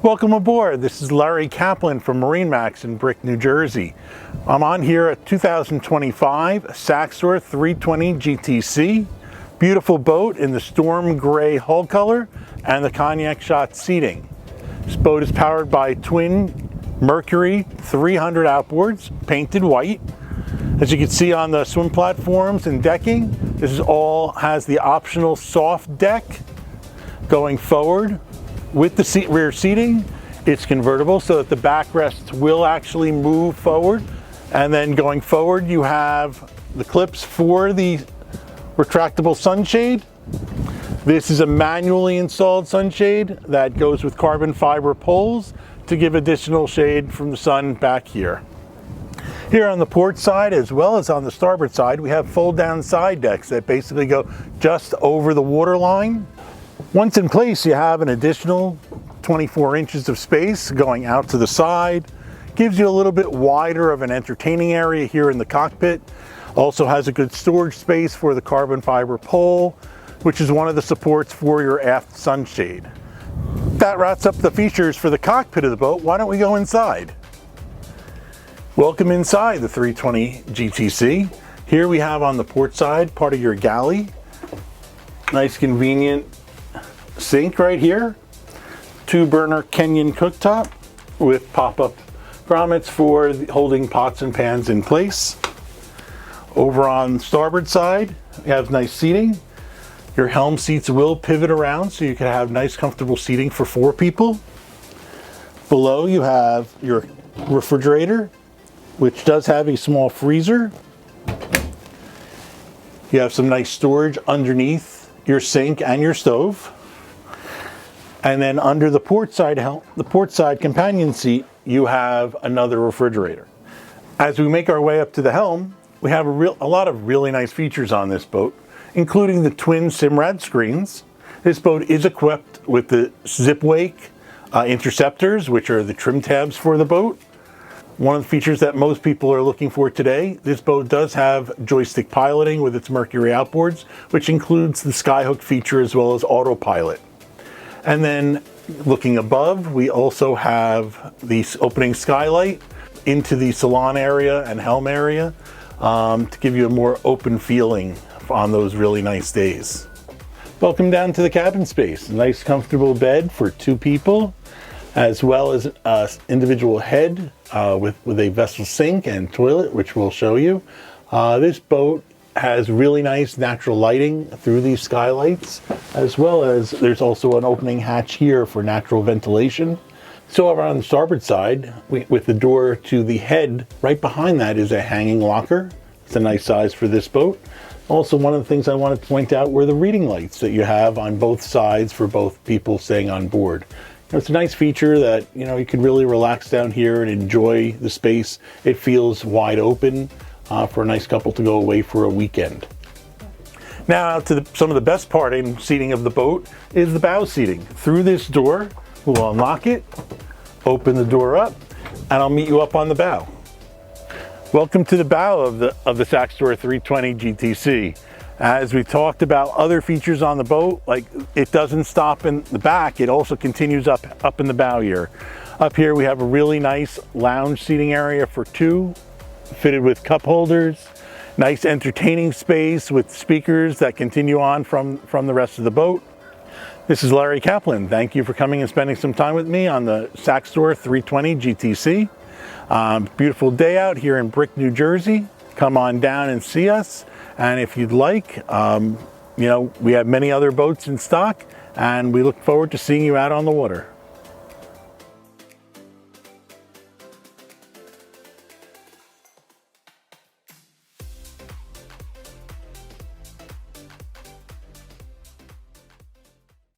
Welcome aboard. This is Larry Kaplan from MarineMax in Brick, New Jersey. I'm on here at 2025 Saxdor 320 GTC. Beautiful boat in the storm gray hull color and the cognac shot seating. This boat is powered by twin Mercury 300 outboards, painted white. As you can see on the swim platforms and decking, this all has the optional soft deck going forward. With the rear seating, it's convertible so that the backrests will actually move forward. And then going forward, you have the clips for the retractable sunshade. This is a manually installed sunshade that goes with carbon fiber poles to give additional shade from the sun back here. Here on the port side, as well as on the starboard side, we have fold down side decks that basically go just over the waterline. Once in place, you have an additional 24 inches of space going out to the side. Gives you a little bit wider of an entertaining area here in the cockpit. Also has a good storage space for the carbon fiber pole, which is one of the supports for your aft sunshade. That wraps up the features for the cockpit of the boat. Why don't we go inside? Welcome inside the 320 GTC. Here we have on the port side part of your galley. Nice convenient sink right here. 2-burner Kenyan cooktop with pop-up grommets for holding pots and pans in place. Over on the starboard side, you have nice seating. Your helm seats will pivot around so you can have nice comfortable seating for 4 people. Below you have your refrigerator, which does have a small freezer. You have some nice storage underneath your sink and your stove. And then under the port side companion seat, you have another refrigerator. As we make our way up to the helm, we have a lot of really nice features on this boat, including the twin Simrad screens. This boat is equipped with the zip wake interceptors, which are the trim tabs for the boat. One of the features that most people are looking for today, this boat does have joystick piloting with its Mercury outboards, which includes the skyhook feature as well as autopilot. And then looking above, we also have the opening skylight into the salon area and helm area to give you a more open feeling on those really nice days. Welcome down to the cabin space. A nice comfortable bed for 2 people, as well as an individual head with a vessel sink and toilet, which we'll show you. This boat has really nice natural lighting through these skylights, as well as there's also an opening hatch here for natural ventilation. So over on the starboard side, with the door to the head, right behind that is a hanging locker. It's a nice size for this boat. Also, one of the things I wanted to point out were the reading lights that you have on both sides for both people staying on board. It's a nice feature that, you could really relax down here and enjoy the space. It feels wide open for a nice couple to go away for a weekend. Now to some of the best part in seating of the boat is the bow seating. Through this door, we'll unlock it, open the door up, and I'll meet you up on the bow. Welcome to the bow of the Saxdor 320 GTC. As we talked about other features on the boat, like it doesn't stop in the back, it also continues up in the bow here. Up here we have a really nice lounge seating area for 2, fitted with cup holders. Nice entertaining space with speakers that continue on from the rest of the boat. This is Larry Kaplan. Thank you for coming and spending some time with me on the Saxdor 320 GTC. Beautiful day out here in Brick, New Jersey. Come on down and see us. And if you'd like, we have many other boats in stock, and we look forward to seeing you out on the water.